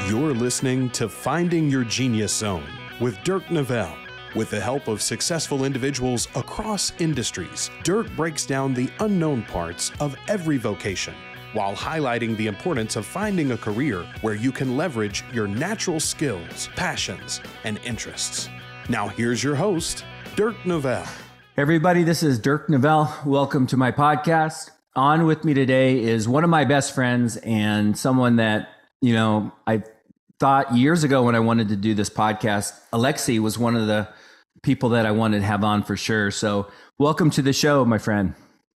You're listening to Finding Your Genius Zone with Dirk Nevelle. With the help of successful individuals across industries, Dirk breaks down the unknown parts of every vocation while highlighting the importance of finding a career where you can leverage your natural skills, passions, and interests. Now here's your host, Dirk Nevelle. Everybody, this is Dirk Nevelle. Welcome to my podcast. On with me today is one of my best friends and someone that, I thought years ago when I wanted to do this podcast, Alexie was one of the people that I wanted to have on for sure. So welcome to the show, my friend.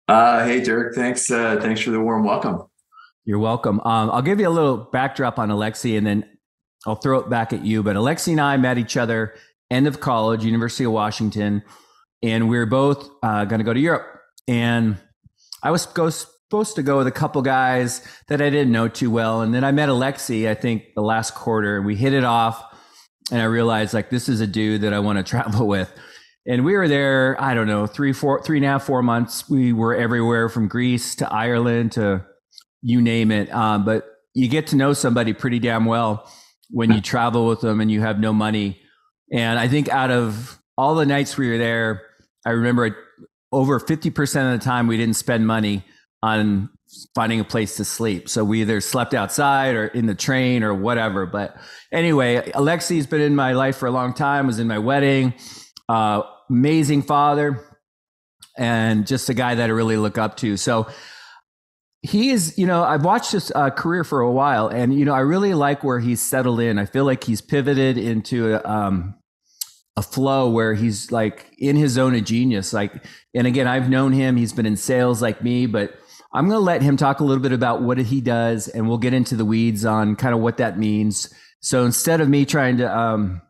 Hey, Dirk. Thanks for the warm welcome. You're welcome. I'll give you a little backdrop on Alexie and then I'll throw it back at you. But Alexie and I met each other end of college, University of Washington, and we were both going to go to Europe. And I was supposed to go with a couple guys that I didn't know too well. And then I met Alexie, I think the last quarter, and we hit it off. And I realized this is a dude that I want to travel with. And we were there, I don't know, 3.5, 4 months. We were everywhere from Greece to Ireland to you name it. But you get to know somebody pretty damn well when you travel with them and you have no money. And I think out of all the nights we were there, I remember over 50% of the time we didn't spend money on finding a place to sleep. So we either slept outside or in the train or whatever. But anyway, Alexie's been in my life for a long time, was in my wedding, amazing father, and just a guy that I really look up to. So he is, I've watched his career for a while and, I really like where he's settled in. I feel like he's pivoted into a flow where he's like in his zone of genius. And again, I've known him, he's been in sales like me, but I'm going to let him talk a little bit about what he does and we'll get into the weeds on kind of what that means. So instead of me trying to,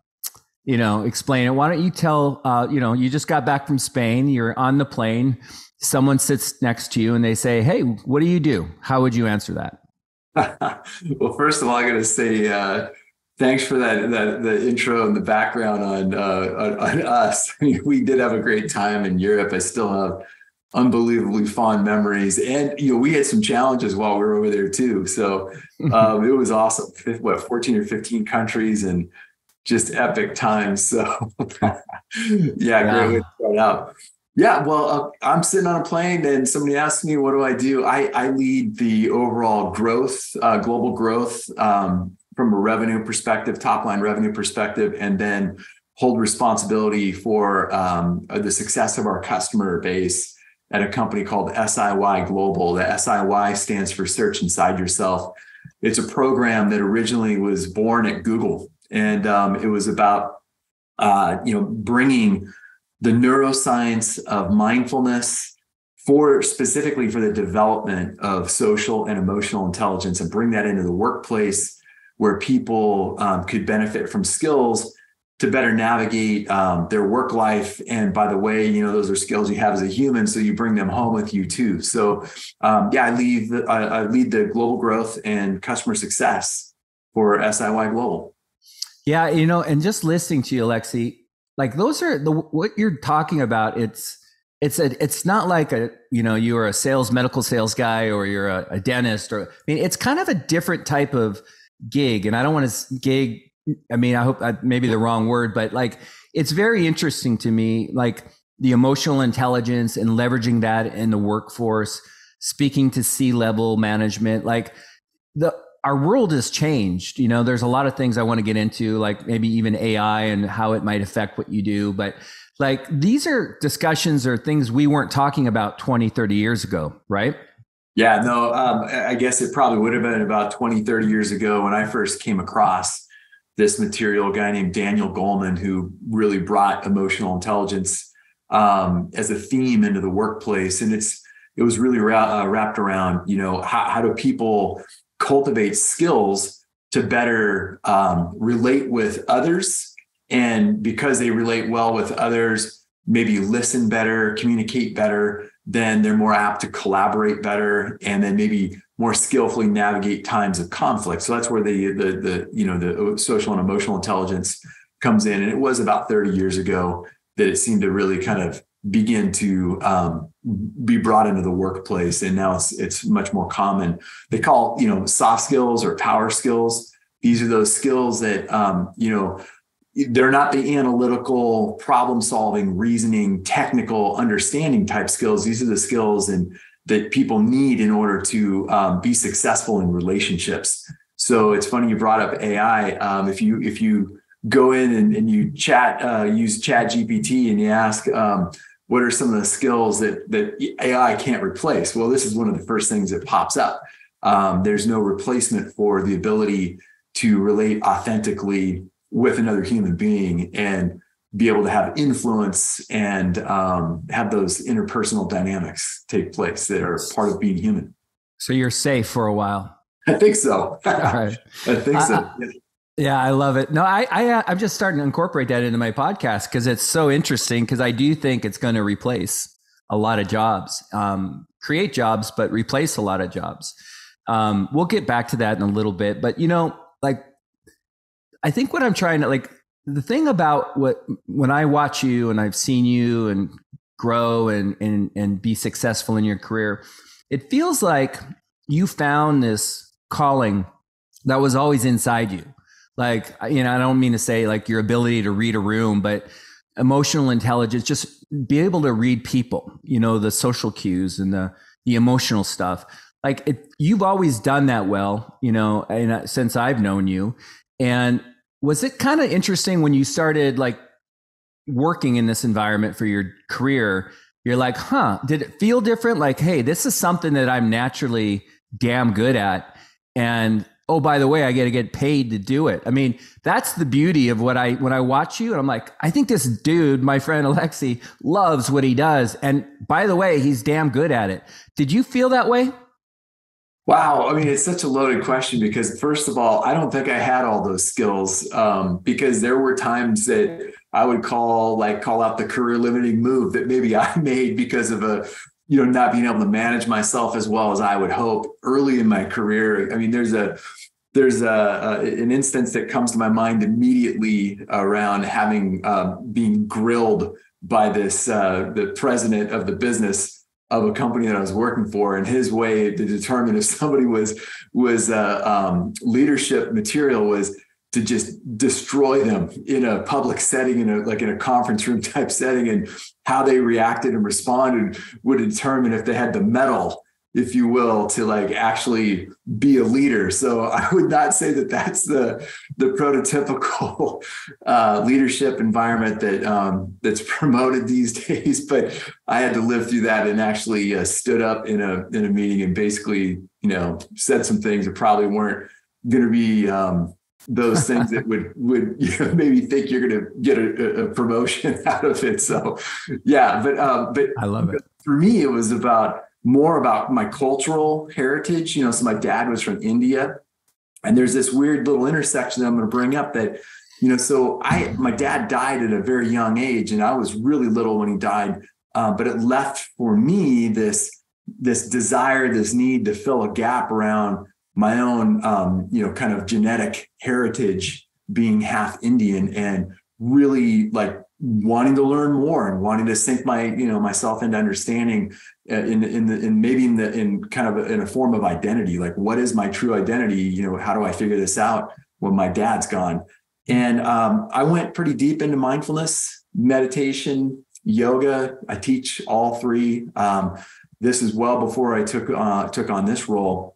explain it, why don't you tell, you just got back from Spain, you're on the plane, someone sits next to you and they say, hey, what do you do? How would you answer that? Well, first of all, I got to say, thanks for the intro and the background on us. We did have a great time in Europe. I still have unbelievably fond memories, and we had some challenges while we were over there too. So it was awesome. 14 or 15 countries and just epic times. So yeah, great way to start out. Yeah, well, I'm sitting on a plane and somebody asked me, what do I do? I lead the overall growth, global growth, from a revenue perspective, top line revenue perspective, and then hold responsibility for the success of our customer base at a company called SIY Global. The SIY stands for Search Inside Yourself. It's a program that originally was born at Google, and it was about bringing the neuroscience of mindfulness specifically for the development of social and emotional intelligence, and bring that into the workplace where people could benefit from skills to better navigate their work life. And by the way, those are skills you have as a human, so you bring them home with you too. So I lead the global growth and customer success for SIY Global. Yeah, and just listening to you, Alexie, those are what you're talking about. It's not like you're a medical sales guy or you're a dentist, it's kind of a different type of gig. And I don't want to gig. I hope maybe the wrong word, but it's very interesting to me, the emotional intelligence and leveraging that in the workforce, speaking to C-level management, our world has changed. There's a lot of things I want to get into, maybe even AI and how it might affect what you do. But these are discussions or things we weren't talking about 20, 30 years ago, right? Yeah, no, I guess it probably would have been about 20, 30 years ago when I first came across this material, a guy named Daniel Goleman, who really brought emotional intelligence as a theme into the workplace. And it was really wrapped around, how do people cultivate skills to better relate with others. And because they relate well with others, maybe listen better, communicate better, then they're more apt to collaborate better, and then maybe more skillfully navigate times of conflict. So that's where the social and emotional intelligence comes in. And it was about 30 years ago that it seemed to really kind of begin to be brought into the workplace. And now it's much more common. They call, soft skills or power skills These are those skills that, they're not the analytical, problem solving, reasoning, technical understanding type skills. These are the skills that people need in order to be successful in relationships. So it's funny you brought up AI. If you go in and you use Chat GPT and you ask, what are some of the skills that AI can't replace? Well, this is one of the first things that pops up. There's no replacement for the ability to relate authentically with another human being and be able to have influence and have those interpersonal dynamics take place that are part of being human. So you're safe for a while. I think so. All right. I think so. Yeah, I love it. No, I'm just starting to incorporate that into my podcast because it's so interesting, because I do think it's going to replace a lot of jobs, create jobs, but replace a lot of jobs. We'll get back to that in a little bit, but I think what I'm trying to the thing about when I watch you and I've seen you and grow and be successful in your career, it feels like you found this calling that was always inside you. I don't mean to say your ability to read a room, but emotional intelligence, just be able to read people, the social cues and the emotional stuff. You've always done that well, and since I've known you. And was it kind of interesting when you started working in this environment for your career? You're like, did it feel different? Hey, this is something that I'm naturally damn good at. And oh, by the way, I got to get paid to do it. I mean, that's the beauty of when I watch you and I'm like, I think this dude, my friend Alexie, loves what he does. And by the way, he's damn good at it. Did you feel that way? Wow. I mean, it's such a loaded question because first of all, I don't think I had all those skills because there were times that I would call out the career limiting move that maybe I made because of not being able to manage myself as well as I would hope early in my career. I mean, there's an instance that comes to my mind immediately around having being grilled by the president of the business of a company that I was working for, and his way to determine if somebody was leadership material was to just destroy them in a public setting, in a conference room type setting, and how they reacted and responded would determine if they had the mettle, if you will, to actually be a leader. So I would not say that that's the prototypical leadership environment that's promoted these days. But I had to live through that and actually stood up in a meeting and basically said some things that probably weren't going to be those things that would maybe think you're going to get a promotion out of it. So yeah, but I love it. For me, it was more about my cultural heritage. So my dad was from India, and there's this weird little intersection that I'm going to bring up that, my dad died at a very young age, and I was really little when he died. But it left for me this desire, this need to fill a gap around my own, kind of genetic heritage, being half Indian, and really wanting to learn more and wanting to sink myself into understanding in kind of in a form of identity. What is my true identity? How do I figure this out when my dad's gone? And I went pretty deep into mindfulness, meditation, yoga. I teach all three. This is well before I took on this role.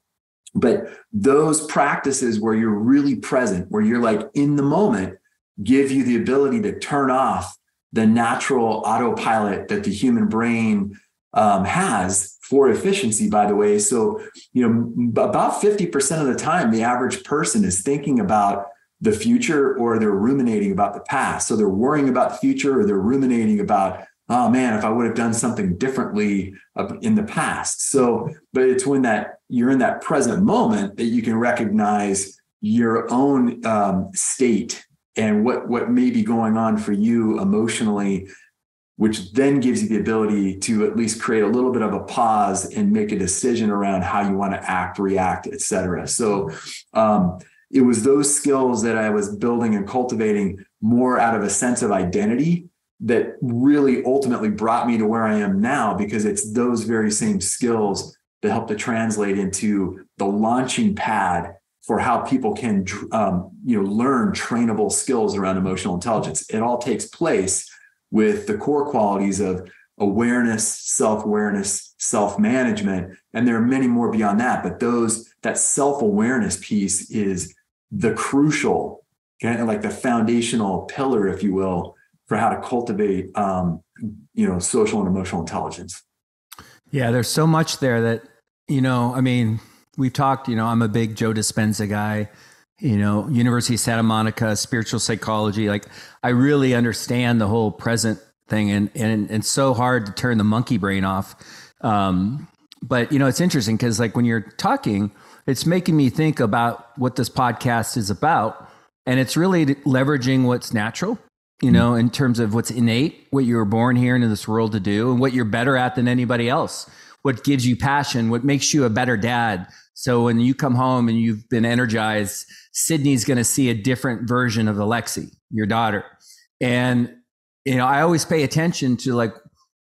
But those practices where you're really present, where you're in the moment, give you the ability to turn off the natural autopilot that the human brain has for efficiency, by the way. So, about 50% of the time, the average person is thinking about the future, or they're ruminating about the past. So they're worrying about the future, or they're ruminating about, oh man, if I would have done something differently in the past. So, but it's when you're in that present moment that you can recognize your own state and what may be going on for you emotionally, which then gives you the ability to at least create a little bit of a pause and make a decision around how you want to act, react, et cetera. So it was those skills that I was building and cultivating more out of a sense of identity that really ultimately brought me to where I am now, because it's those very same skills that help to translate into the launching pad for how people can, learn trainable skills around emotional intelligence. It all takes place with the core qualities of awareness, self-awareness, self-management, and there are many more beyond that. But that self-awareness piece is the crucial, like the foundational pillar, if you will, for how to cultivate, social and emotional intelligence. Yeah, there's so much there that, we've talked, I'm a big Joe Dispenza guy, University of Santa Monica, spiritual psychology. Like, I really understand the whole present thing, and it's so hard to turn the monkey brain off. But, it's interesting because, like, when you're talking, it's making me think about what this podcast is about. And it's really leveraging what's natural, in terms of what's innate, what you were born here into this world to do, and what you're better at than anybody else, what gives you passion, what makes you a better dad. So when you come home and you've been energized, Sydney's going to see a different version of Alexie, your daughter. And, I always pay attention to, like,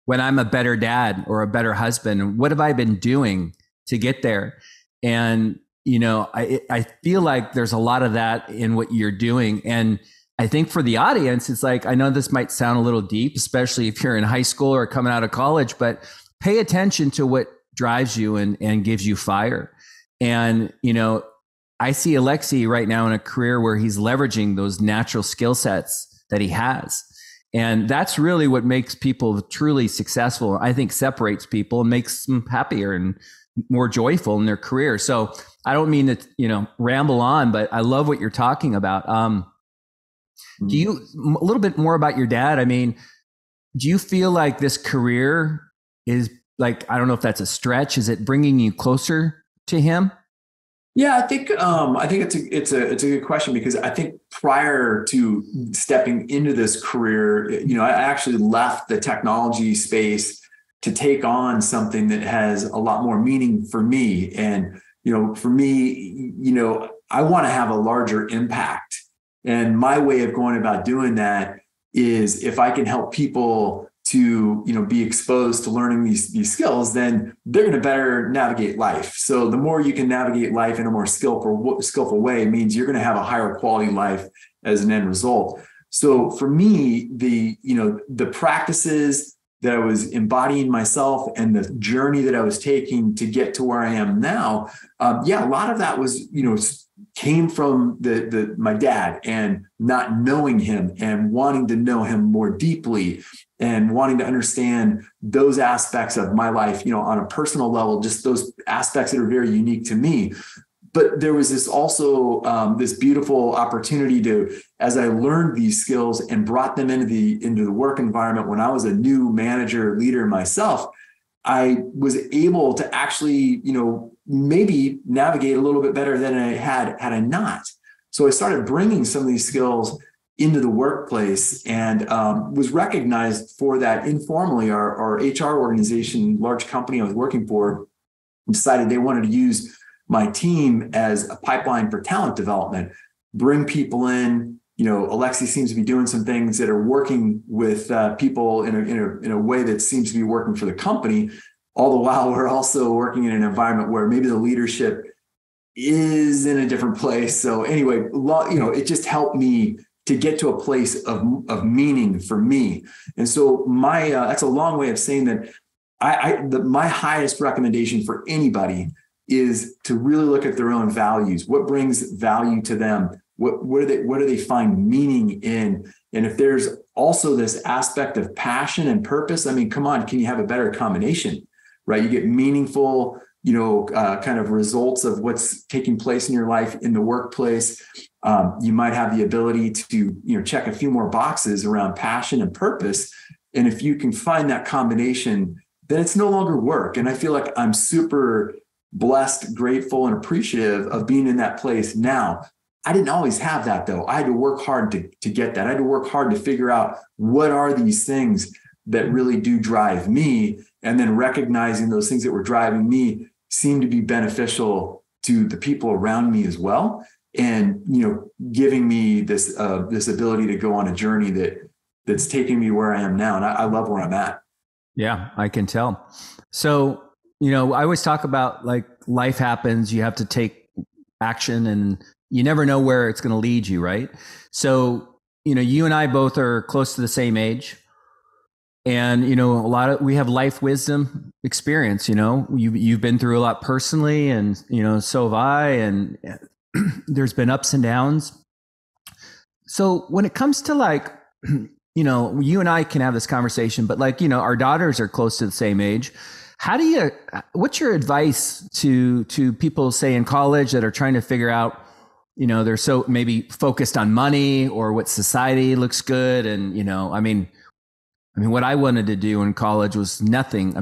when I'm a better dad or a better husband, what have I been doing to get there? And, I feel like there's a lot of that in what you're doing. And I think for the audience, it's like, I know this might sound a little deep, especially if you're in high school or coming out of college, but pay attention to what drives you and gives you fire. And, I see Alexie right now in a career where he's leveraging those natural skill sets that he has. And that's really what makes people truly successful. I think separates people and makes them happier and more joyful in their career. So I don't mean to, ramble on, but I love what you're talking about. Do you, a little bit more about your dad? I mean, do you feel like this career is, like, I don't know if that's a stretch. Is it bringing you closer to him? Yeah, I think it's a good question, because I think prior to stepping into this career, I actually left the technology space to take on something that has a lot more meaning for me. And, for me, I want to have a larger impact. And my way of going about doing that is, if I can help people to, be exposed to learning these skills, then they're going to better navigate life. So the more you can navigate life in a more skillful way means you're going to have a higher quality life as an end result. So for me, the practices that I was embodying myself and the journey that I was taking to get to where I am now, a lot of that was, came from my dad, and not knowing him and wanting to know him more deeply, and wanting to understand those aspects of my life, on a personal level, just those aspects that are very unique to me. But there was this beautiful opportunity to, as I learned these skills and brought them into the work environment, when I was a new manager, leader myself, I was able to actually, maybe navigate a little bit better than I had I not. So I started bringing some of these skills into the workplace, and was recognized for that informally. Our HR organization, large company I was working for, decided they wanted to use my team as a pipeline for talent development, bring people in. Alexie seems to be doing some things that are working with people in a way that seems to be working for the company. All the while, we're also working in an environment where maybe the leadership is in a different place. So anyway, it just helped me to get to a place of meaning for me. And so that's a long way of saying that my highest recommendation for anybody is to really look at their own values. What brings value to them? What do they find meaning in? And if there's also this aspect of passion and purpose, I mean, come on, can you have a better combination, right? You get meaningful, kind of results of what's taking place in your life in the workplace. You might have the ability to, check a few more boxes around passion and purpose. And if you can find that combination, then it's no longer work. And I feel like I'm super blessed, grateful, and appreciative of being in that place now. I didn't always have that, though. I had to work hard to get that. I had to work hard to figure out what are these things that really do drive me, and then recognizing those things that were driving me seem to be beneficial to the people around me as well, and giving me this ability to go on a journey that's taking me where I am now, and I love where I'm at. Yeah, I can tell. So I always talk about, like, life happens. You have to take action, and you never know where it's going to lead you, right? So, you and I both are close to the same age. And, we have life wisdom experience, you've been through a lot personally, and, so have I, and there's been ups and downs. So when it comes to like, you and I can have this conversation, but like, our daughters are close to the same age. What's your advice to people, say in college, that are trying to figure out, they're so maybe focused on money or what society looks good. And, I mean, what I wanted to do in college was nothing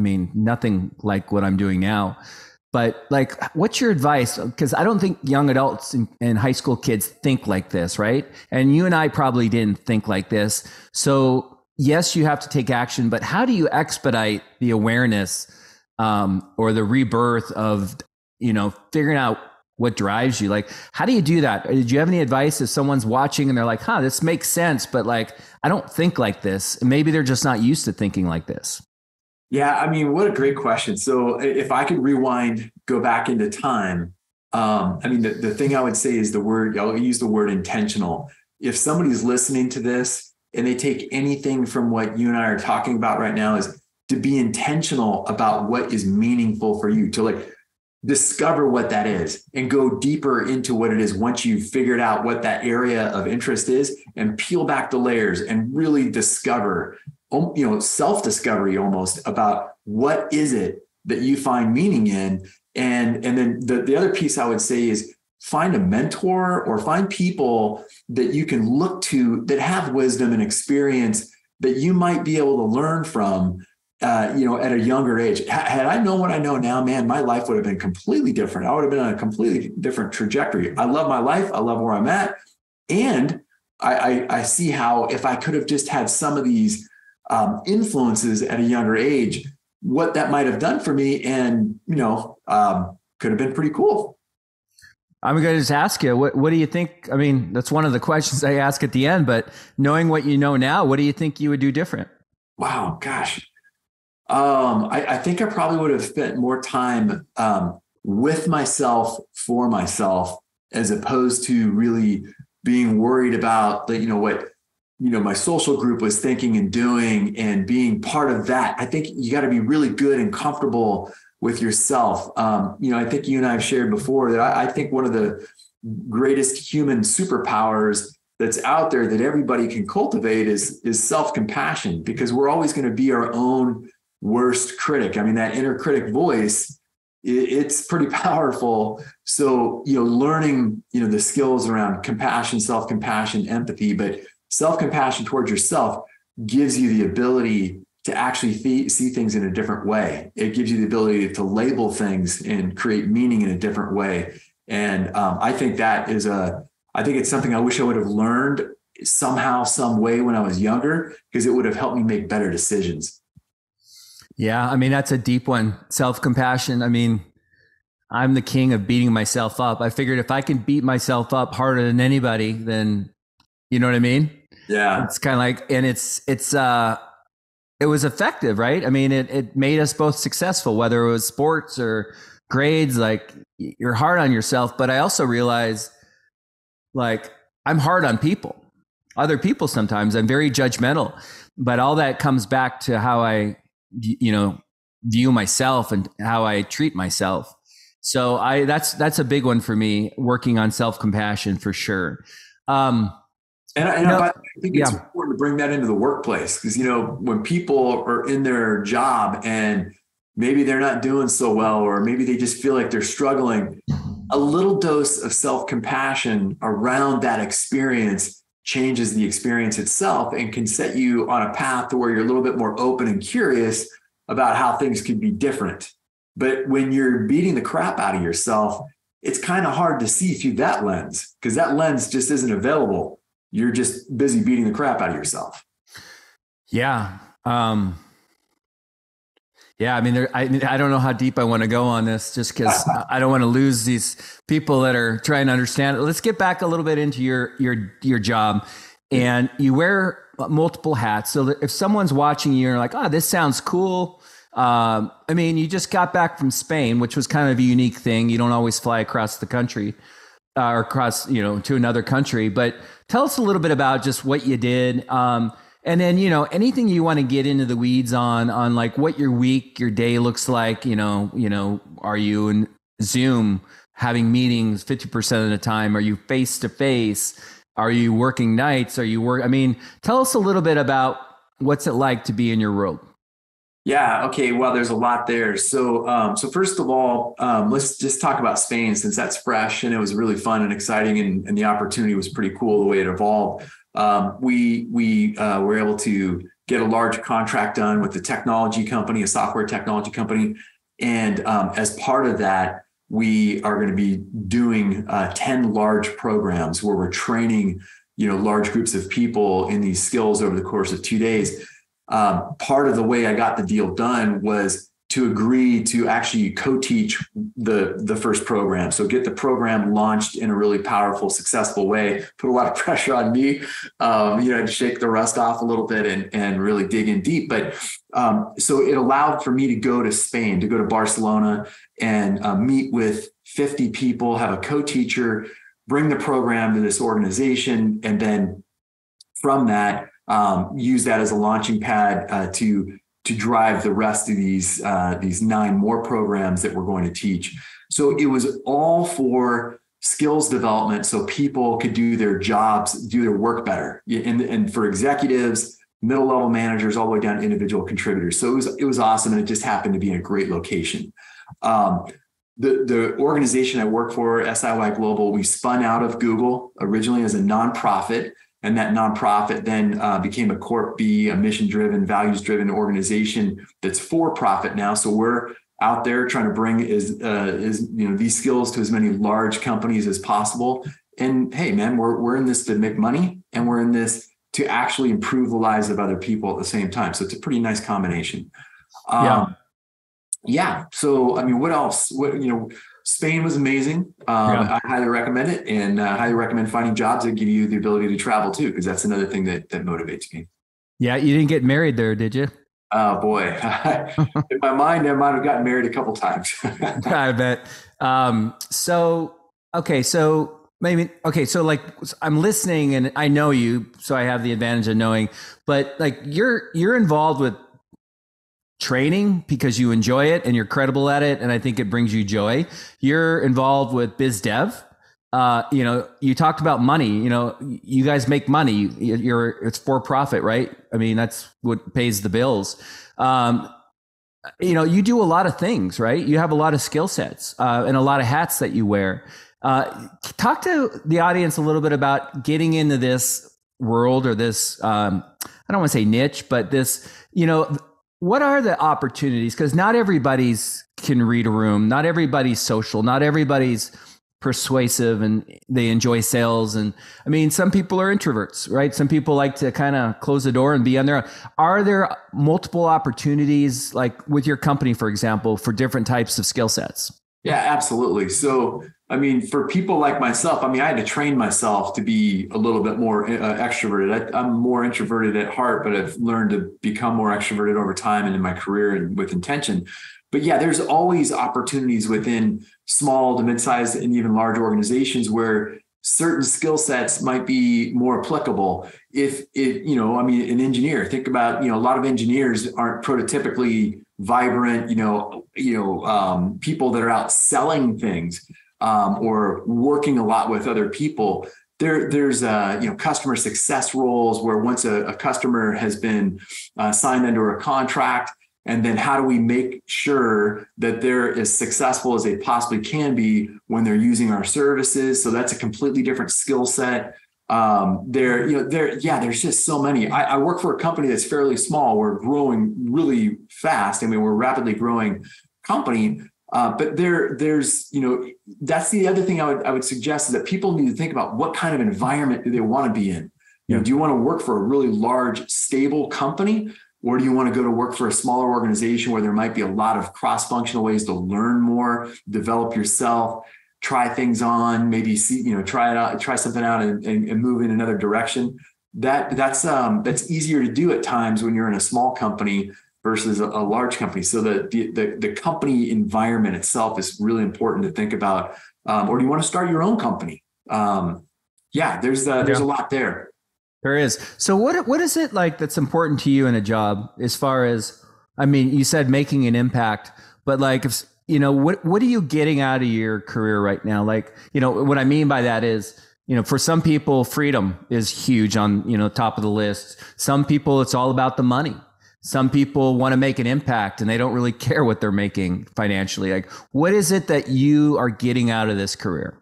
like what I'm doing now. But like, what's your advice? Because I don't think young adults and high school kids think like this, right? And you and I probably didn't think like this. So yes, you have to take action, but how do you expedite the awareness or the rebirth of, figuring out what drives you? Like, how do you do that? Did you have any advice if someone's watching and they're like, this makes sense, but like, I don't think like this. Maybe they're just not used to thinking like this. Yeah. I mean, what a great question. So if I could rewind, go back into time, the thing I would say is I'll use the word intentional. If somebody's listening to this and they take anything from what you and I are talking about right now, is to be intentional about what is meaningful for you, to like discover what that is and go deeper into what it is once you've figured out what that area of interest is, and peel back the layers and really discover, self-discovery almost, about what is it that you find meaning in. And then the other piece I would say is find a mentor or find people that you can look to that have wisdom and experience that you might be able to learn from, at a younger age. Had I known what I know now, man, my life would have been completely different. I would have been on a completely different trajectory. I love my life. I love where I'm at. And I see how if I could have just had some of these influences at a younger age, what that might have done for me, and, could have been pretty cool. I'm going to just ask you, what do you think? I mean, that's one of the questions I ask at the end, but knowing what you know now, what do you think you would do different? Wow, gosh. I think I probably would have spent more time with myself, for myself, as opposed to really being worried about what my social group was thinking and doing, and being part of that. I think you got to be really good and comfortable with yourself. I think you and I have shared before that I think one of the greatest human superpowers that's out there that everybody can cultivate is self-compassion, because we're always going to be our own worst critic. I mean, that inner critic voice, it's pretty powerful. So, learning, the skills around compassion, self-compassion, empathy, but self-compassion towards yourself gives you the ability to actually see things in a different way. It gives you the ability to label things and create meaning in a different way. And I think I think it's something I wish I would have learned somehow, some way when I was younger, because it would have helped me make better decisions. Yeah. I mean, that's a deep one. Self-compassion. I mean, I'm the king of beating myself up. I figured if I can beat myself up harder than anybody, then you know what I mean? Yeah. It's kind of like, and it was effective, right? I mean, it made us both successful, whether it was sports or grades. Like, you're hard on yourself, but I also realized, like, I'm hard on people, other people. Sometimes I'm very judgmental, but all that comes back to how I, view myself and how I treat myself. So that's a big one for me, working on self-compassion for sure. I think it's important to bring that into the workplace, because, when people are in their job and maybe they're not doing so well, or maybe they just feel like they're struggling, a little dose of self-compassion around that experience changes the experience itself and can set you on a path to where you're a little bit more open and curious about how things could be different. But when you're beating the crap out of yourself, it's kind of hard to see through that lens, because that lens just isn't available. You're just busy beating the crap out of yourself. Yeah. I mean, I don't know how deep I want to go on this, just because I don't want to lose these people that are trying to understand it. Let's get back a little bit into your job, and you wear multiple hats. So that if someone's watching you and you're like, this sounds cool. I mean, you just got back from Spain, which was kind of a unique thing. You don't always fly across the country. or across, to another country. But tell us a little bit about just what you did. And then, anything you want to get into the weeds on like what your week, your day looks like, are you in Zoom having meetings 50% of the time? Are you face to face? Are you working nights? Tell us a little bit about what's it like to be in your world. Yeah. Okay. Well, there's a lot there. So first of all, let's just talk about Spain, since that's fresh and it was really fun and exciting, and the opportunity was pretty cool the way it evolved. We were able to get a large contract done with a technology company, a software technology company. And as part of that, we are going to be doing 10 large programs where we're training, large groups of people in these skills over the course of 2 days. Part of the way I got the deal done was to agree to actually co-teach the first program. So get the program launched in a really powerful, successful way, put a lot of pressure on me, to shake the rust off a little bit and really dig in deep. But so it allowed for me to go to Spain, to go to Barcelona and meet with 50 people, have a co-teacher, bring the program to this organization. And then from that, use that as a launching pad to drive the rest of these 9 more programs that we're going to teach. So it was all for skills development, so people could do their jobs, do their work better, and for executives, middle level managers, all the way down to individual contributors. So it was awesome, and it just happened to be in a great location. The organization I work for, SIY Global, we spun out of Google originally as a nonprofit. And that nonprofit then became a Corp B, a mission-driven, values-driven organization that's for profit now. So we're out there trying to bring these skills to as many large companies as possible. And hey, man, we're in this to make money, and we're in this to actually improve the lives of other people at the same time. So it's a pretty nice combination. Yeah. So what else? Spain was amazing. I highly recommend it, and highly recommend finding jobs that give you the ability to travel too, because that's another thing that motivates me. Yeah. You didn't get married there, did you? Oh boy. In my mind, I might have gotten married a couple times. I bet. So like I'm listening and I know you, so I have the advantage of knowing, but like you're involved with training because you enjoy it and you're credible at it, and I think it brings you joy. You're involved with biz dev. You talked about money. You guys make money. It's for profit, right? That's what pays the bills. You do a lot of things, right? You have a lot of skill sets and a lot of hats that you wear. Talk to the audience a little bit about getting into this world, or this, I don't want to say niche, but this, what are the opportunities? Because not everybody's can read a room. Not everybody's social. Not everybody's persuasive and they enjoy sales. And some people are introverts, right? Some people like to kind of close the door and be on their own. Are there multiple opportunities, like with your company, for example, for different types of skill sets? Yeah, absolutely. So, for people like myself, I had to train myself to be a little bit more extroverted. I'm more introverted at heart, but I've learned to become more extroverted over time and in my career and with intention. But yeah, there's always opportunities within small to mid-sized and even large organizations where certain skill sets might be more applicable. If an engineer, think about, a lot of engineers aren't prototypically vibrant, people that are out selling things or working a lot with other people. There's customer success roles where once a customer has been signed under a contract, and then how do we make sure that they're as successful as they possibly can be when they're using our services? So that's a completely different skill set. There's just so many. I work for a company that's fairly small. We're growing really fast. We're a rapidly growing company. But there's that's the other thing I would suggest, is that people need to think about what kind of environment do they want to be in. Do you want to work for a really large, stable company? Or do you want to go to work for a smaller organization where there might be a lot of cross-functional ways to learn more, develop yourself, try things on, maybe try it out, try something out and move in another direction? That's easier to do at times when you're in a small company versus a large company. So the company environment itself is really important to think about. Or do you want to start your own company? There's a lot there. There is. So what is it like that's important to you in a job as far as, I mean, you said making an impact, but like, if, what are you getting out of your career right now? Like, what I mean by that is, for some people, freedom is huge on, top of the list. Some people, it's all about the money. Some people want to make an impact and they don't really care what they're making financially. Like, what is it that you are getting out of this career?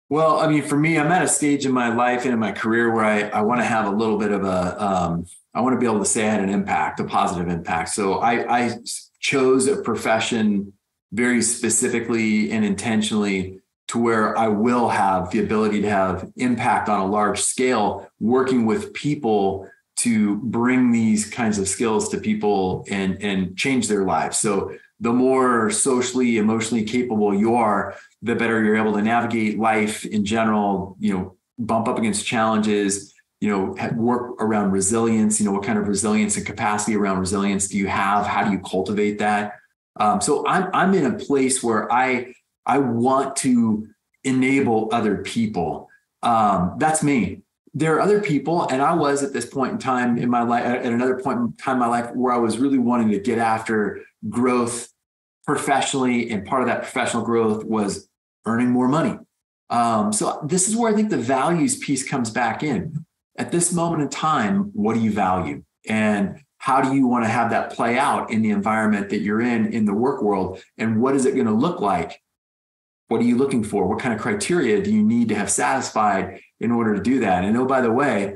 Well, I mean, for me, I'm at a stage in my life and in my career where I want to have a little bit of I want to be able to say I had an impact, a positive impact. So I chose a profession very specifically and intentionally to where I will have the ability to have impact on a large scale, working with people to bring these kinds of skills to people and change their lives. So the more socially, emotionally capable you are, the better you're able to navigate life in general, bump up against challenges, work around resilience, what kind of resilience and capacity around resilience do you have? How do you cultivate that? So I'm in a place where I want to enable other people. That's me. There are other people, and I was at this point in time in my life, at another point in time in my life, where I was really wanting to get after growth professionally, and part of that professional growth was earning more money. So this is where I think the values piece comes back in. At this moment in time, what do you value? And how do you want to have that play out in the environment that you're in the work world? And what is it going to look like? What are you looking for? What kind of criteria do you need to have satisfied in order to do that? And oh, by the way,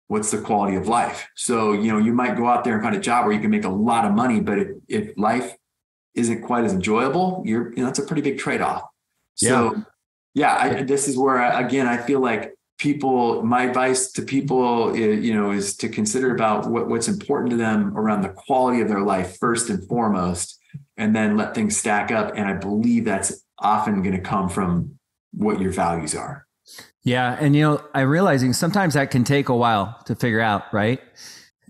what's the quality of life? So, you might go out there and find a job where you can make a lot of money, but if life isn't quite as enjoyable, that's a pretty big trade-off. So this is where, I feel like my advice to people, is to consider about what's important to them around the quality of their life first and foremost, and then let things stack up. And I believe that's often going to come from what your values are. Yeah. And, I'm realizing sometimes that can take a while to figure out, right?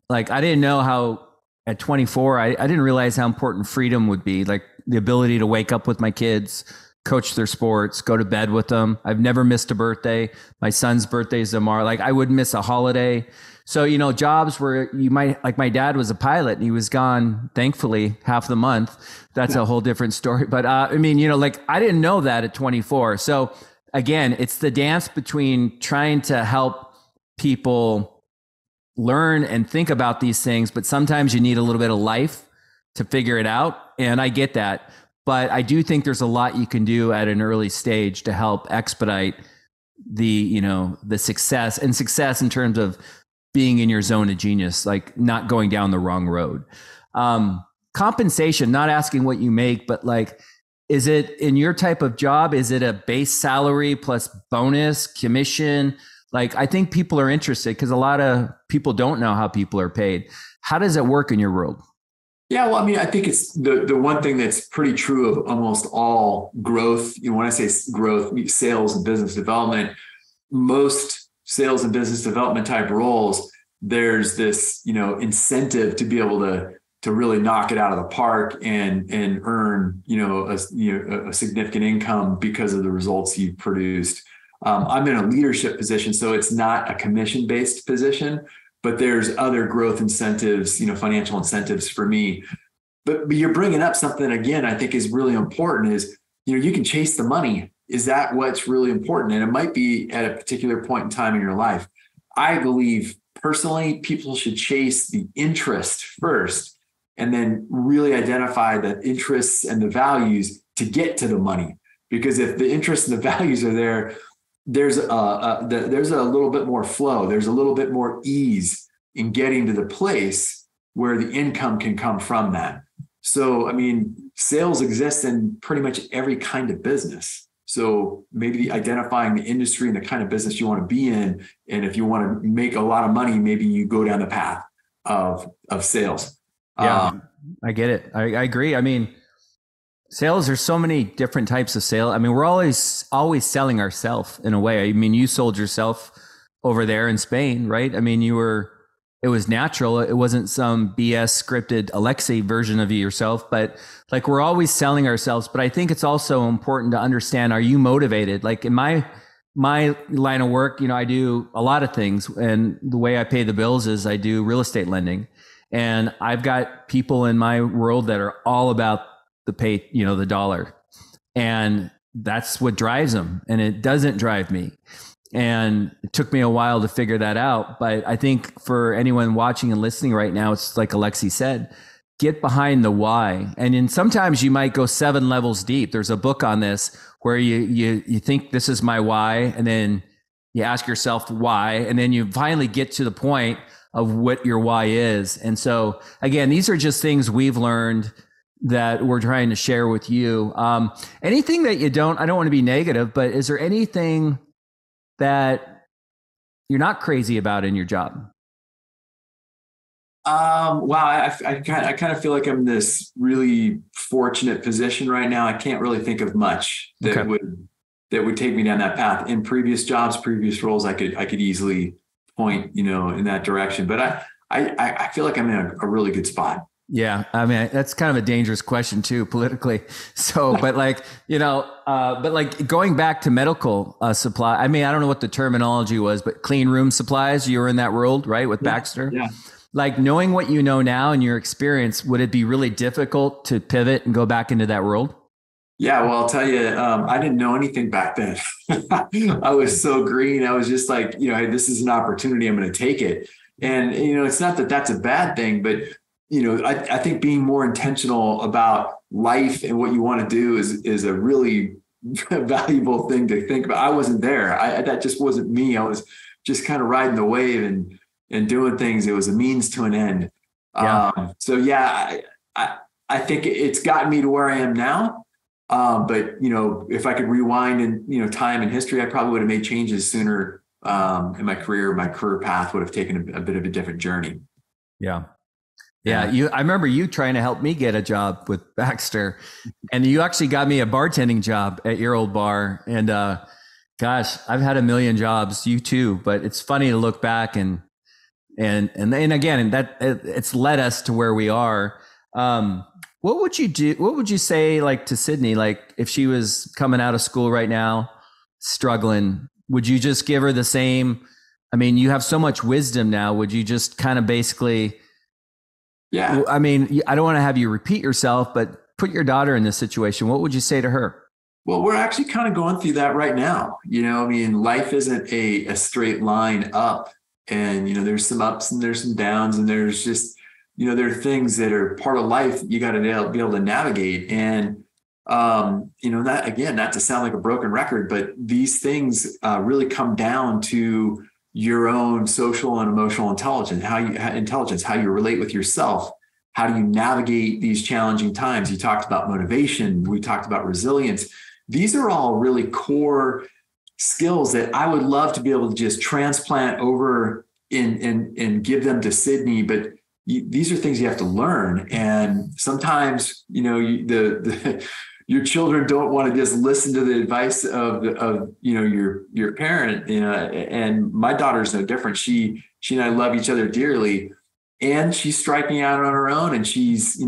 Like, I didn't know how at 24, I didn't realize how important freedom would be, like the ability to wake up with my kids, coach their sports, go to bed with them. I've never missed a birthday. My son's birthday is tomorrow. Like, I wouldn't miss a holiday. So, jobs where you might, like my dad was a pilot and he was gone, thankfully, half the month. That's a whole different story. But I didn't know that at 24. So again, it's the dance between trying to help people learn and think about these things, but sometimes you need a little bit of life to figure it out. And I get that. But I do think there's a lot you can do at an early stage to help expedite the success in terms of being in your zone of genius, like not going down the wrong road. Compensation, not asking what you make, but like, is it in your type of job? Is it a base salary plus bonus, commission? Like, I think people are interested because a lot of people don't know how people are paid. How does it work in your world? Yeah, well, I think it's the one thing that's pretty true of almost all growth. When I say growth, sales and business development, most sales and business development type roles, there's this, incentive to be able to really knock it out of the park and earn, a significant income because of the results you've produced. I'm in a leadership position, so it's not a commission-based position, but there's other growth incentives, financial incentives for me. But you're bringing up something, again, I think is really important is, you can chase the money. Is that what's really important? And it might be at a particular point in time in your life. I believe personally, people should chase the interest first and then really identify the interests and the values to get to the money. Because if the interests and the values are there, there's a little bit more flow. There's a little bit more ease in getting to the place where the income can come from that. So, sales exist in pretty much every kind of business. So maybe identifying the industry and the kind of business you want to be in. And if you want to make a lot of money, maybe you go down the path of sales. Yeah, I get it. I agree. Sales, there's so many different types of sale. We're always selling ourselves in a way. You sold yourself over there in Spain, right? It was natural. It wasn't some BS scripted Alexie version of yourself, but like, we're always selling ourselves. But I think it's also important to understand, are you motivated? Like in my my line of work, I do a lot of things, and the way I pay the bills is I do real estate lending, and I've got people in my world that are all about the pay, the dollar, and that's what drives them, and it doesn't drive me. And it took me a while to figure that out. But I think for anyone watching and listening right now, it's like Alexie said, get behind the why. And then sometimes you might go 7 levels deep. There's a book on this where you think this is my why, and then you ask yourself why, and then you finally get to the point of what your why is. And so again, these are just things we've learned that we're trying to share with you. Anything that I don't want to be negative, but is there anything that you're not crazy about in your job? Wow. I kind of feel like I'm in this really fortunate position right now. I can't really think of much that would take me down that path. In previous jobs, previous roles, I could easily point, in that direction. But I feel like I'm in a really good spot. Yeah. I mean, that's kind of a dangerous question too, politically. So, but going back to medical supply, I mean, I don't know what the terminology was, but clean room supplies, you were in that world, right? With Baxter. Yeah. Like, knowing what you know now and your experience, would it be really difficult to pivot and go back into that world? Yeah, well, I'll tell you, I didn't know anything back then. I was so green. I was just like, hey, this is an opportunity. I'm going to take it. And, it's not that that's a bad thing, but, I think being more intentional about life and what you want to do is a really valuable thing to think about. I wasn't there. That just wasn't me. I was just kind of riding the wave and doing things. It was a means to an end. Yeah. I think it's gotten me to where I am now. But if I could rewind in, time and history, I probably would have made changes sooner in my career. My career path would have taken a bit of a different journey. Yeah. Yeah. I remember you trying to help me get a job with Baxter, and you actually got me a bartending job at your old bar. And gosh, I've had a million jobs, you too, but it's funny to look back and again, that it's led us to where we are. What would you do? What would you say, like, to Sydney, like if she was coming out of school right now, struggling, would you just give her the same? I mean, you have so much wisdom now. Would you just kind of basically, yeah, I mean, I don't want to have you repeat yourself, but put your daughter in this situation. What would you say to her? Well, we're actually kind of going through that right now. Life isn't a straight line up, and, there's some ups and there's some downs, and there's just, there are things that are part of life that you got to be able to navigate. And, not to sound like a broken record, but these things really come down to your own social and emotional intelligence, how you relate with yourself. How do you navigate these challenging times? You talked about motivation. We talked about resilience. These are all really core skills that I would love to be able to just transplant over and give them to Sydney. But these are things you have to learn. And sometimes, your children don't want to just listen to the advice of your parent, and my daughter's no different. She and I love each other dearly, and she's striking out on her own, and she's,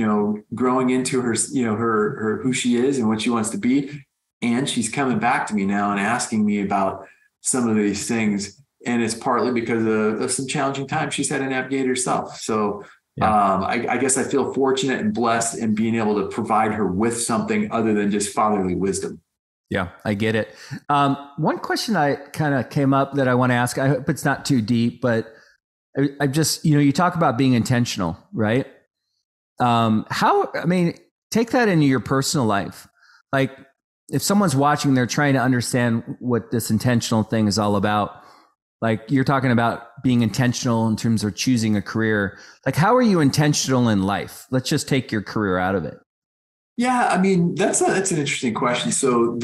growing into her, her who she is and what she wants to be. And she's coming back to me now and asking me about some of these things. And it's partly because of some challenging times she's had to navigate herself. So I guess I feel fortunate and blessed in being able to provide her with something other than just fatherly wisdom. Yeah, I get it. One question I kind of came up that I want to ask, I hope it's not too deep, but I just, you talk about being intentional, right? Take that into your personal life. Like, if someone's watching, they're trying to understand what this intentional thing is all about. Like, you're talking about being intentional in terms of choosing a career. Like, how are you intentional in life? Let's just take your career out of it. Yeah, I mean, that's an interesting question. So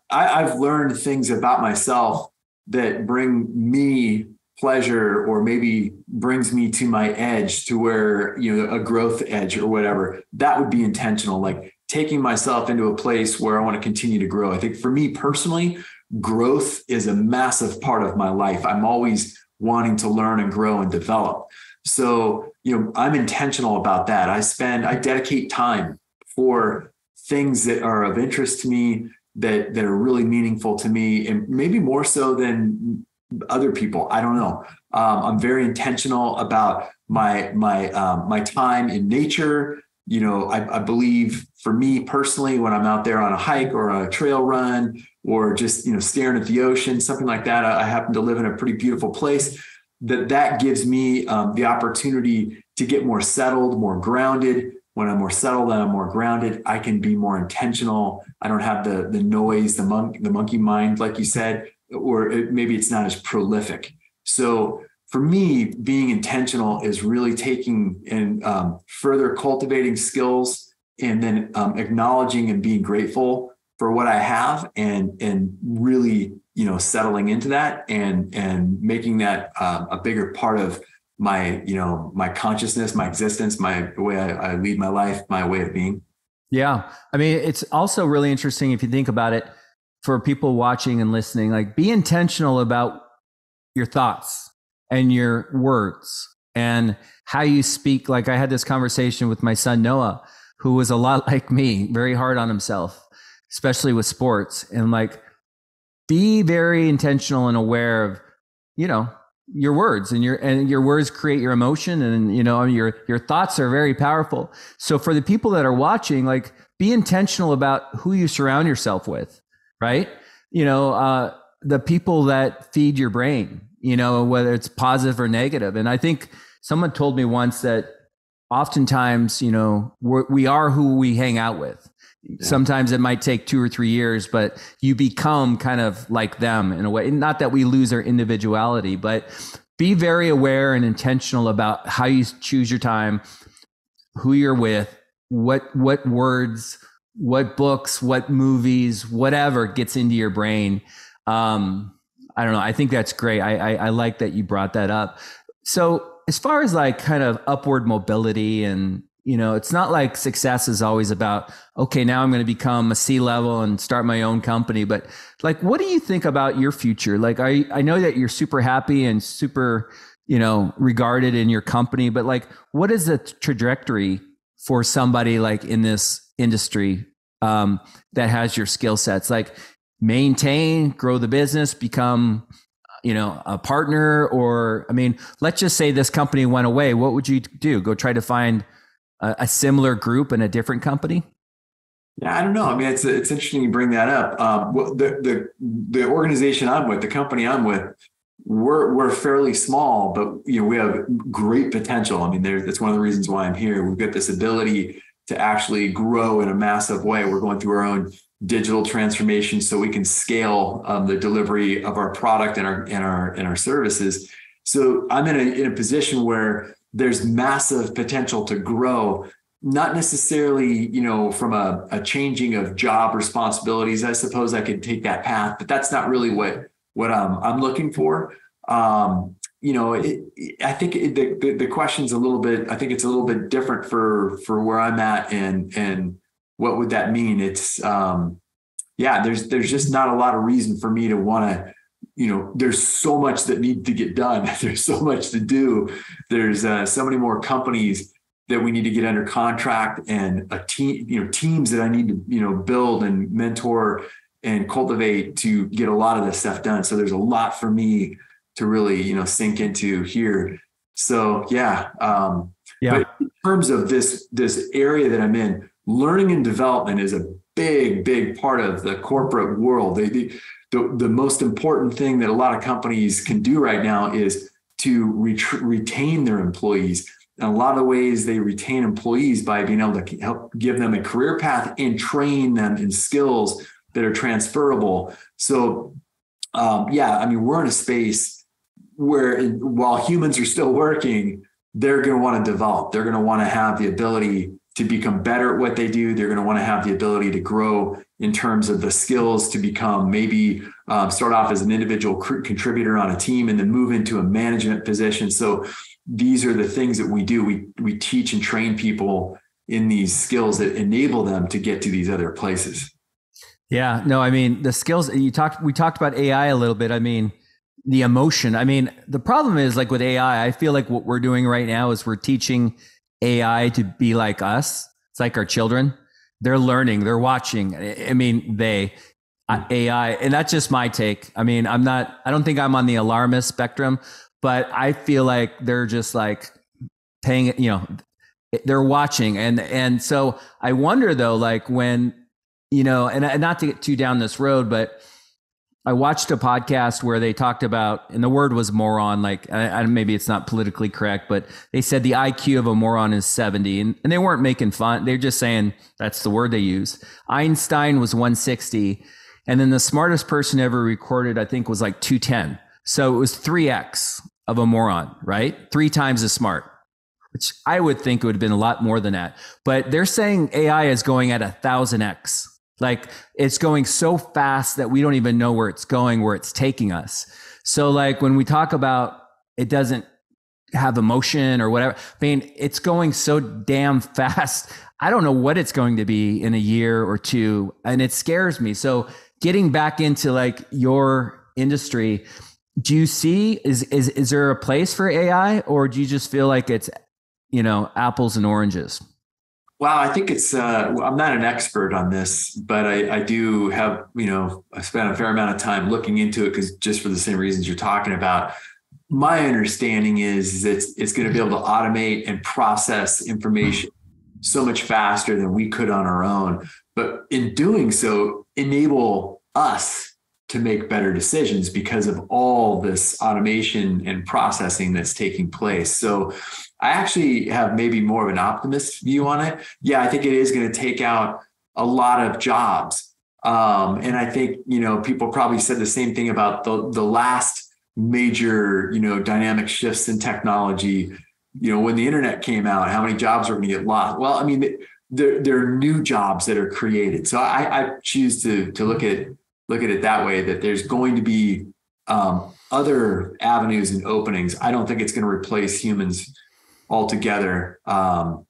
I've learned things about myself that bring me pleasure, or maybe brings me to my edge, to where, a growth edge or whatever. That would be intentional, like taking myself into a place where I want to continue to grow. I think for me personally, growth is a massive part of my life. I'm always wanting to learn and grow and develop. So, I'm intentional about that. I dedicate time for things that are of interest to me, that are really meaningful to me, and maybe more so than other people. I don't know. I'm very intentional about my time in nature. I believe for me personally, when I'm out there on a hike or a trail run, or just, staring at the ocean, something like that, I happen to live in a pretty beautiful place, that gives me the opportunity to get more settled, more grounded. When I'm more settled and I'm more grounded, I can be more intentional. I don't have the noise, the monkey mind, like you said, or maybe it's not as prolific. So for me, being intentional is really taking and further cultivating skills, and then acknowledging and being grateful for what I have, and really, settling into that, and making that a bigger part of my, my consciousness, my existence, my way I lead my life, my way of being. Yeah. I mean, it's also really interesting if you think about it, for people watching and listening, like, be intentional about your thoughts and your words and how you speak. Like, I had this conversation with my son, Noah, who was a lot like me, very hard on himself, especially with sports. And like, be very intentional and aware of, your words, and your words create your emotion, and, your thoughts are very powerful. So for the people that are watching, like, be intentional about who you surround yourself with, right? The people that feed your brain, whether it's positive or negative. And I think someone told me once that oftentimes, we are who we hang out with. Yeah. Sometimes it might take 2 or 3 years, but you become kind of like them in a way. Not that we lose our individuality, but be very aware and intentional about how you choose your time, who you're with, what words, what books, what movies, whatever gets into your brain. I don't know. I think that's great. I like that you brought that up. So as far as like kind of upward mobility, and, it's not like success is always about, okay, now I'm going to become a C-level and start my own company. But like, what do you think about your future? Like, I know that you're super happy and super, regarded in your company, but like, what is the trajectory for somebody like in this industry that has your skill sets? Like, maintain, grow the business, become, a partner, or, I mean, let's just say this company went away. What would you do? Go try to find a similar group in a different company? Yeah, I don't know. I mean, it's interesting you bring that up. The organization I'm with, the company I'm with, we're fairly small, but we have great potential. I mean, that's one of the reasons why I'm here. We've got this ability to actually grow in a massive way. We're going through our own digital transformation so we can scale the delivery of our product and our services. So I'm in a position where there's massive potential to grow, not necessarily, from a changing of job responsibilities. I suppose I could take that path, but that's not really what I'm looking for. I think the question's a little bit, I think it's a little bit different for where I'm at, and what would that mean? It's, there's just not a lot of reason for me to want to, there's so much that needs to get done. There's so much to do. There's so many more companies that we need to get under contract, and a team, teams that I need to, build and mentor and cultivate to get a lot of this stuff done. So there's a lot for me to really, sink into here. So, But in terms of this area that I'm in, learning and development is a big part of the corporate world. The most important thing that a lot of companies can do right now is to retain their employees. And a lot of the ways they retain employees by being able to help give them a career path and train them in skills that are transferable. So, we're in a space where while humans are still working, they're going to want to develop. They're going to want to have the ability to become better at what they do. They're going to want to have the ability to grow in terms of the skills to become maybe start off as an individual contributor on a team and then move into a management position. So these are the things that we do. We teach and train people in these skills that enable them to get to these other places. Yeah, no, I mean, the skills we talked about AI a little bit. I mean, the emotion. I mean, the problem is like with AI, I feel like what we're doing right now is we're teaching AI to be like us. It's like our children. They're learning, they're watching. I mean, AI, and that's just my take. I mean, I don't think I'm on the alarmist spectrum, but I feel like they're just like paying, they're watching. And so I wonder though, like when, and not to get too down this road, but I watched a podcast where they talked about, and the word was moron, like maybe it's not politically correct, but they said the IQ of a moron is 70, and they weren't making fun. They're just saying that's the word they use. Einstein was 160. And then the smartest person ever recorded, I think, was like 210. So it was 3x of a moron, right? 3 times as smart, which I would think would have been a lot more than that. But they're saying AI is going at 1,000x. Like it's going so fast that we don't even know where it's going, where it's taking us. So like when we talk about it doesn't have emotion or whatever, I mean, it's going so damn fast. I don't know what it's going to be in a year or two. And it scares me. So getting back into like your industry, do you see, is there a place for AI, or do you just feel like it's, apples and oranges? Wow, I think it's, I'm not an expert on this, but I do have, I spent a fair amount of time looking into it because just for the same reasons you're talking about. My understanding is it's going to be able to automate and process information so much faster than we could on our own. But in doing so, enable us to make better decisions because of all this automation and processing that's taking place. So I actually have maybe more of an optimist view on it. Yeah, I think it is going to take out a lot of jobs. And I think, people probably said the same thing about the last major, dynamic shifts in technology. When the internet came out, how many jobs were going to get lost? Well, I mean, there are new jobs that are created. So I choose to look at it that way, that there's going to be other avenues and openings. I don't think it's going to replace humans altogether. By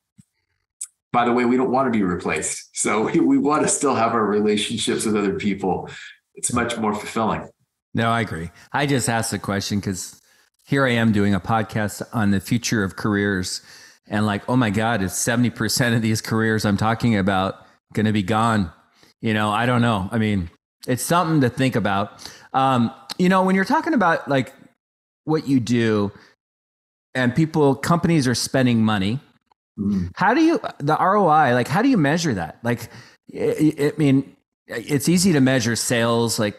the way, we don't want to be replaced. So we want to still have our relationships with other people. It's much more fulfilling. No, I agree. I just asked the question because here I am doing a podcast on the future of careers. And like, oh my God, it's 70% of these careers I'm talking about going to be gone. I don't know. I mean, it's something to think about. When you're talking about like what you do and companies are spending money, how do you, the ROI, like, how do you measure that? Like, I mean, it's easy to measure sales, like,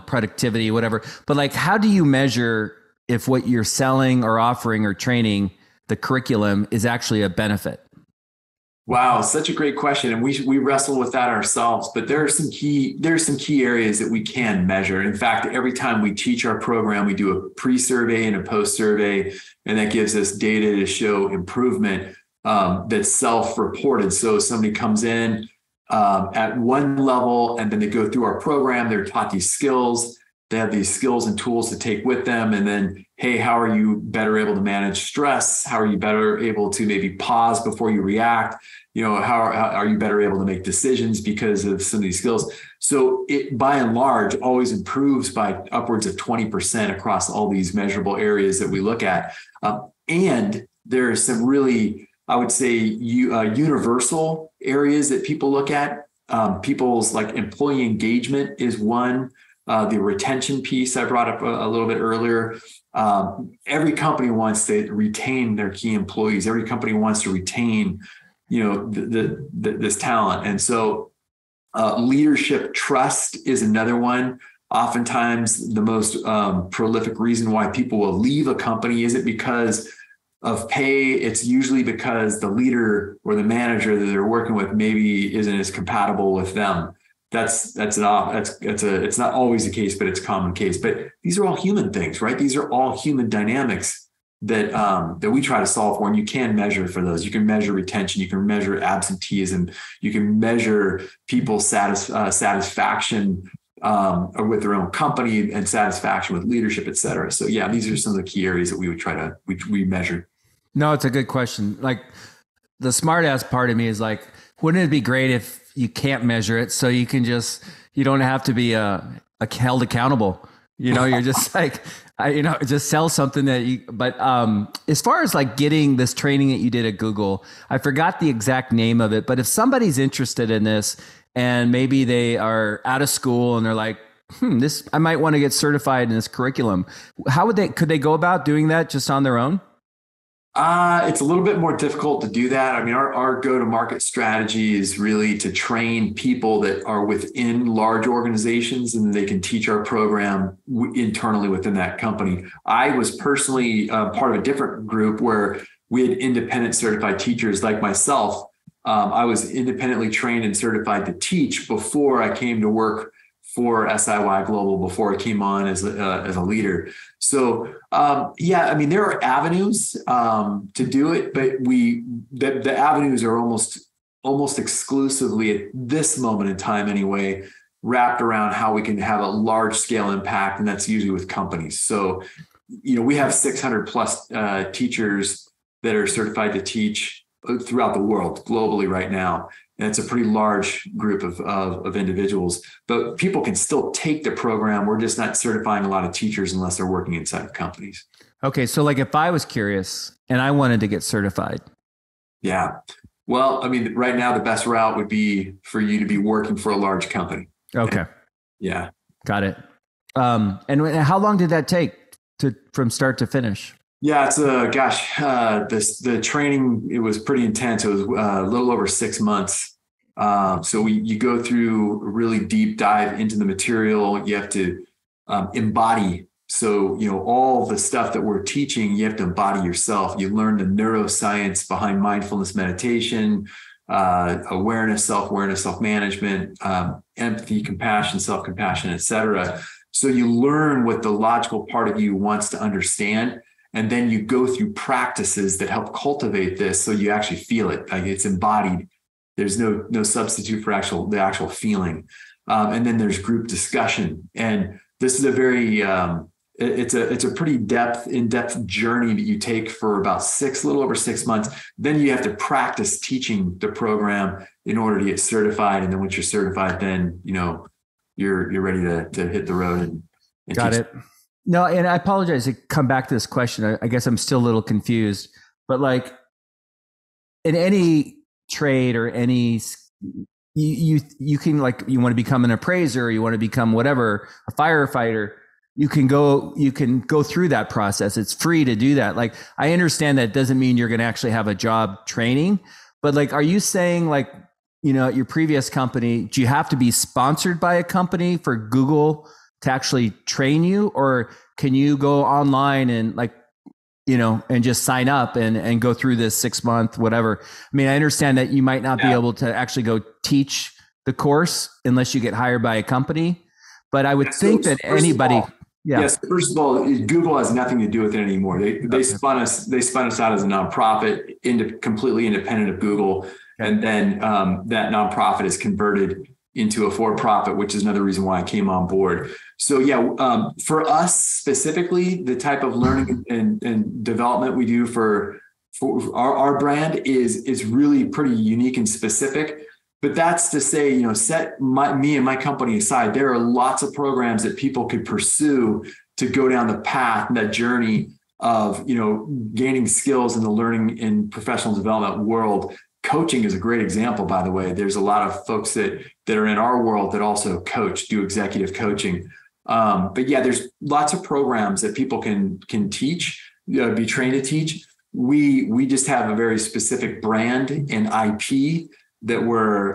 productivity, whatever, but like, how do you measure if what you're selling or offering or training, the curriculum, is actually a benefit? Wow, such a great question. And we wrestle with that ourselves, but there are some key areas that we can measure. In fact, every time we teach our program, we do a pre-survey and a post-survey, and that gives us data to show improvement that's self-reported. So somebody comes in at one level, and then they go through our program, they're taught these skills, they have these skills and tools to take with them. And then, hey, how are you better able to manage stress? How are you better able to maybe pause before you react? How are you better able to make decisions because of some of these skills? So it, by and large, always improves by upwards of 20% across all these measurable areas that we look at. And there are some really, I would say, universal areas that people look at. People's like employee engagement is one. The retention piece I brought up a little bit earlier. Every company wants to retain their key employees. Every company wants to retain, this talent. And so leadership trust is another one. Oftentimes the most prolific reason why people will leave a company isn't because of pay. It's usually because the leader or the manager that they're working with maybe isn't as compatible with them. It's not always the case, but it's a common case. But these are all human things, right? These are all human dynamics that we try to solve for, and you can measure for those. You can measure retention, you can measure absenteeism, you can measure people's satisfaction with their own company and satisfaction with leadership, et cetera. So yeah, these are some of the key areas that we would try to we measure. No, it's a good question. Like the smart ass part of me is like, wouldn't it be great if you can't measure it, so you don't have to be held accountable? You're just like, just sell something that you, but as far as like getting this training that you did at Google, I forgot the exact name of it, but if somebody's interested in this and maybe they are out of school and they're like, this, I might want to get certified in this curriculum. Could they go about doing that just on their own? It's a little bit more difficult to do that. I mean, our go-to-market strategy is really to train people that are within large organizations, and they can teach our program internally within that company. I was personally part of a different group where we had independent certified teachers like myself. I was independently trained and certified to teach before I came to work for SIY Global, before I came on as a leader. So yeah, I mean, there are avenues to do it, but the avenues are almost exclusively at this moment in time anyway, wrapped around how we can have a large scale impact, and that's usually with companies. So, we have 600 plus teachers that are certified to teach throughout the world globally right now. And it's a pretty large group of individuals, but people can still take the program. We're just not certifying a lot of teachers unless they're working inside of companies. Okay. So like if I was curious and I wanted to get certified. Yeah. Well, I mean, right now, the best route would be for you to be working for a large company. Okay. Yeah. Got it. And how long did that take from start to finish? Yeah, it's the training, it was pretty intense. It was a little over 6 months. So you go through a really deep dive into the material. You have to embody. So, all the stuff that we're teaching, you have to embody yourself. You learn the neuroscience behind mindfulness meditation, awareness, self-awareness, self-management, empathy, compassion, self-compassion, et cetera. So you learn what the logical part of you wants to understand. And then you go through practices that help cultivate this, so you actually feel it, like it's embodied. There's no substitute for the actual feeling. And then there's group discussion, and this is a very it's a pretty in-depth journey that you take for about little over 6 months. Then you have to practice teaching the program in order to get certified. And then once you're certified, then you're ready to hit the road and got it. No, and I apologize to come back to this question. I guess I'm still a little confused, but like in any trade or any, you can, like, you want to become an appraiser, you want to become whatever, a firefighter, you can go through that process. It's free to do that. Like, I understand that doesn't mean you're going to actually have a job training, but like, are you saying like, at your previous company, do you have to be sponsored by a company for Google to actually train you, or can you go online and and just sign up and go through this 6 month, whatever? I mean, I understand that you might not be able to actually go teach the course unless you get hired by a company, but I would think that anybody. Yes. First of all, Google has nothing to do with it anymore. They spun us out as a nonprofit, completely independent of Google. And then that nonprofit is converted into a for-profit, which is another reason why I came on board. So for us specifically, the type of learning and development we do for our brand is really pretty unique and specific. But that's to say, set me and my company aside, there are lots of programs that people could pursue to go down the path, that journey of, gaining skills in the learning and professional development world. Coaching is a great example, by the way. There's a lot of folks that are in our world that also do executive coaching. But yeah, there's lots of programs that people can teach, be trained to teach. We just have a very specific brand and IP that we're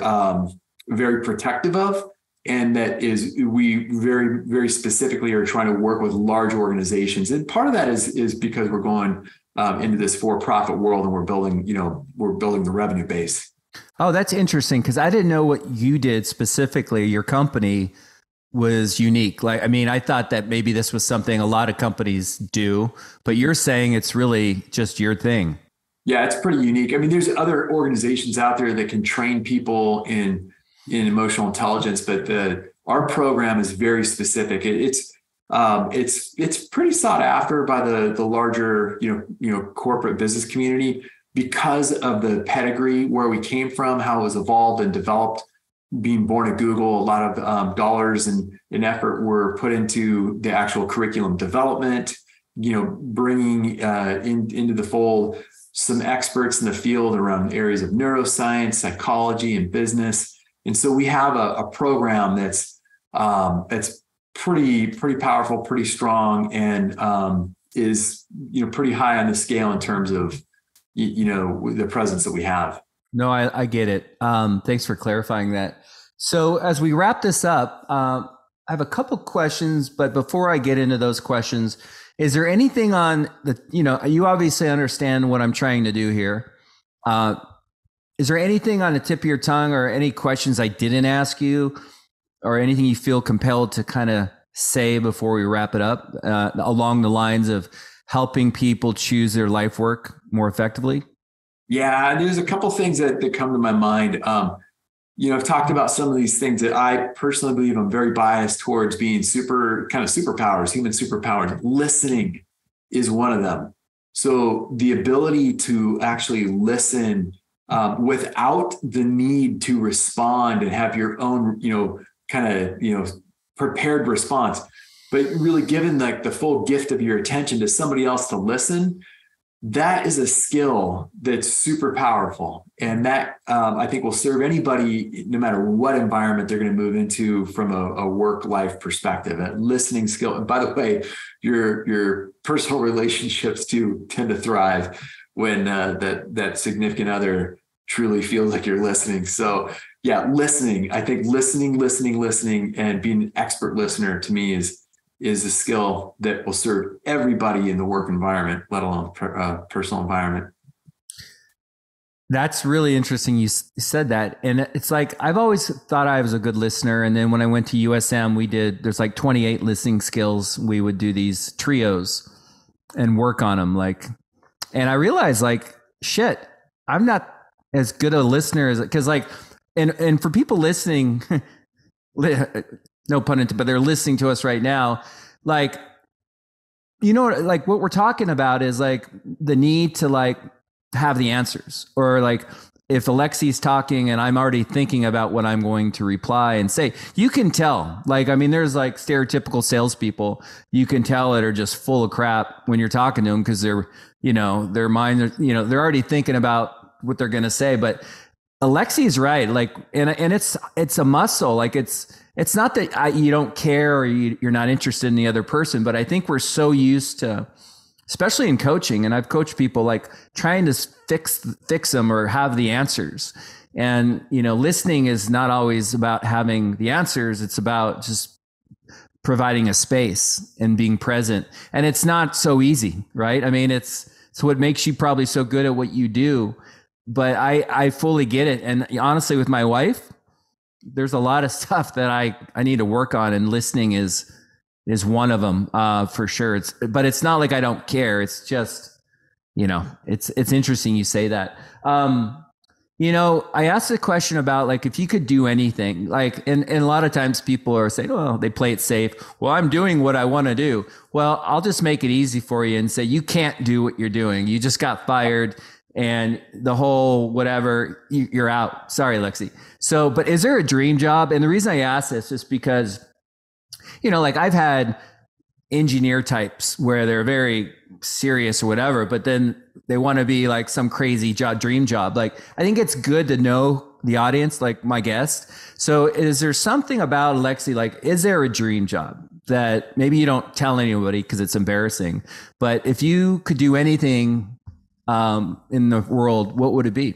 very protective of, and that is, we very, very specifically are trying to work with large organizations. And part of that is because we're going into this for-profit world, and we're building the revenue base. Oh, that's interesting, because I didn't know what you did specifically. Your company was unique. Like, I mean, I thought that maybe this was something a lot of companies do, but you're saying it's really just your thing. Yeah, it's pretty unique. I mean, there's other organizations out there that can train people in emotional intelligence, but our program is very specific. It's pretty sought after by the larger, corporate business community, because of the pedigree, where we came from, how it was evolved and developed. Being born at Google, a lot of dollars and effort were put into the actual curriculum development, bringing into the fold some experts in the field around areas of neuroscience, psychology, and business. And so we have a program that's pretty powerful, pretty strong, and is, pretty high on the scale in terms of, the presence that we have. No, I get it. Thanks for clarifying that. So as we wrap this up, I have a couple questions, but before I get into those questions, is there anything on you obviously understand what I'm trying to do here. Is there anything on the tip of your tongue or any questions I didn't ask you or anything you feel compelled to kind of say before we wrap it up, along the lines of helping people choose their life work more effectively? Yeah, there's a couple things that come to my mind. I've talked about some of these things that I personally believe I'm very biased towards being superpowers, human superpowers. Listening is one of them. So the ability to actually listen without the need to respond and have your own, prepared response, but really giving the full gift of your attention to somebody else to listen. That is a skill that's super powerful. And that I think will serve anybody, no matter what environment they're going to move into from a work-life perspective. A listening skill. And by the way, your personal relationships too tend to thrive when that significant other truly feels like you're listening. So yeah, listening. I think listening, and being an expert listener to me is a skill that will serve everybody in the work environment, let alone personal environment. That's really interesting. You said that. And it's like, I've always thought I was a good listener. And then when I went to USM, there's 28 listening skills. We would do these trios and work on them. And I realized shit, I'm not as good a listener because and for people listening, no pun intended, but they're listening to us right now. What we're talking about is the need to have the answers, or if Alexie's talking and I'm already thinking about what I'm going to reply and say, you can tell, there's stereotypical salespeople, you can tell that are just full of crap when you're talking to them. Cause they're, their mind, they're already thinking about what they're going to say. But Alexie's right. And it's a muscle. It's not that you don't care or you're not interested in the other person, but I think we're so used to, especially in coaching, and I've coached people trying to fix them or have the answers. And, listening is not always about having the answers. It's about just providing a space and being present. And it's not so easy, right? I mean, it's what makes you probably so good at what you do. But I fully get it. And honestly, with my wife, there's a lot of stuff that I need to work on, and listening is one of them for sure. But it's not like I don't care. It's just, it's interesting you say that. I asked a question about if you could do anything, and a lot of times people are saying, oh, they play it safe. Well, I'm doing what I want to do. Well, I'll just make it easy for you and say, you can't do what you're doing. You just got fired. And the whole whatever, you're out. Sorry, Alexie. So, but is there a dream job? And the reason I ask this is because, I've had engineer types where they're very serious or whatever, but then they want to be some crazy dream job. I think it's good to know the audience, my guest. So is there something about Alexie, is there a dream job that maybe you don't tell anybody because it's embarrassing, but if you could do anything in the world, what would it be?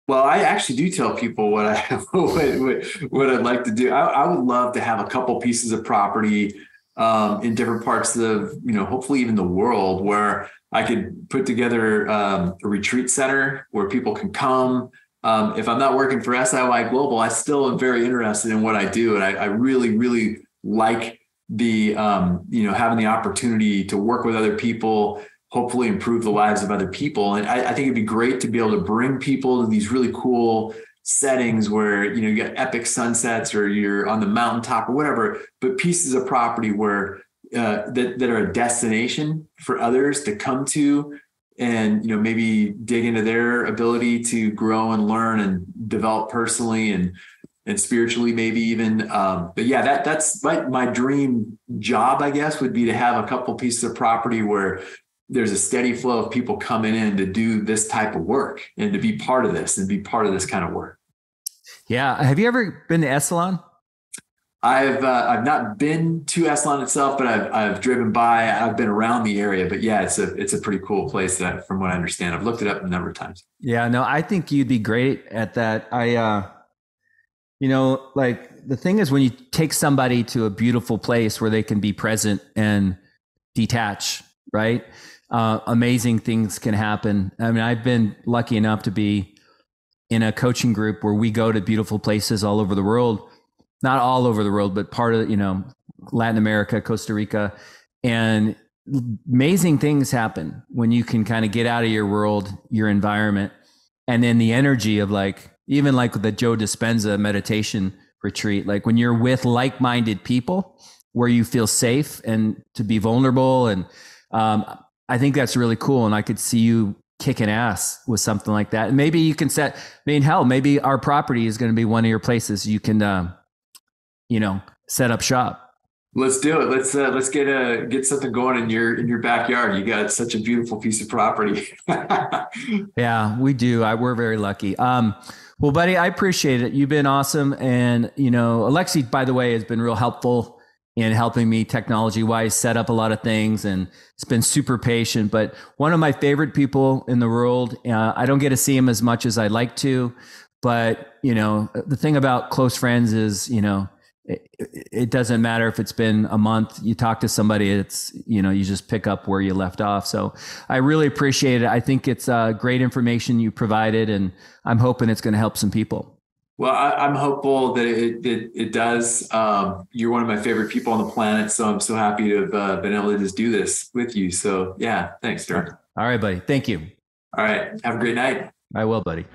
Well, I actually do tell people what I'd like to do. I would love to have a couple pieces of property in different parts of, hopefully even the world, where I could put together a retreat center where people can come. If I'm not working for SIY Global, I still am very interested in what I do. And I really, really like the, having the opportunity to work with other people, hopefully improve the lives of other people. And I think it'd be great to be able to bring people to these really cool settings where, you got epic sunsets or you're on the mountaintop or whatever, but pieces of property where that are a destination for others to come to and, maybe dig into their ability to grow and learn and develop personally and spiritually, maybe even. But yeah, that's my dream job, I guess, would be to have a couple pieces of property where there's a steady flow of people coming in to do this type of work and to be part of this and be part of this kind of work. Yeah. Have you ever been to Esalen? I've not been to Esalen itself, but I've driven by. I've been around the area, but yeah, it's a pretty cool place from what I understand. I've looked it up a number of times. Yeah, no, I think you'd be great at that. Like the thing is when you take somebody to a beautiful place where they can be present and detach, right? Amazing things can happen. I mean, I've been lucky enough to be in a coaching group where we go to beautiful places all over the world, not all over the world, but part of, Latin America, Costa Rica, and amazing things happen when you can kind of get out of your world, your environment, and then the energy of even like the Joe Dispenza meditation retreat, like when you're with like-minded people where you feel safe and to be vulnerable. And I think that's really cool. And I could see you kicking ass with something like that. And maybe you can maybe our property is going to be one of your places you can, set up shop. Let's do it. Let's get something going in your backyard. You got such a beautiful piece of property. Yeah, we do. We're very lucky. Well, buddy, I appreciate it. You've been awesome. And, Alexie, by the way, has been real helpful in helping me technology wise set up a lot of things. And it's been super patient, but one of my favorite people in the world. I don't get to see him as much as I'd like to, but the thing about close friends is, it doesn't matter if it's been a month. You talk to somebody, it's, you just pick up where you left off. So I really appreciate it. I think it's great information you provided, and I'm hoping it's going to help some people. Well, I'm hopeful that it does. You're one of my favorite people on the planet, so I'm so happy to have been able to just do this with you. So yeah, thanks, Dirk. All right, buddy. Thank you. All right. Have a great night. I will, buddy.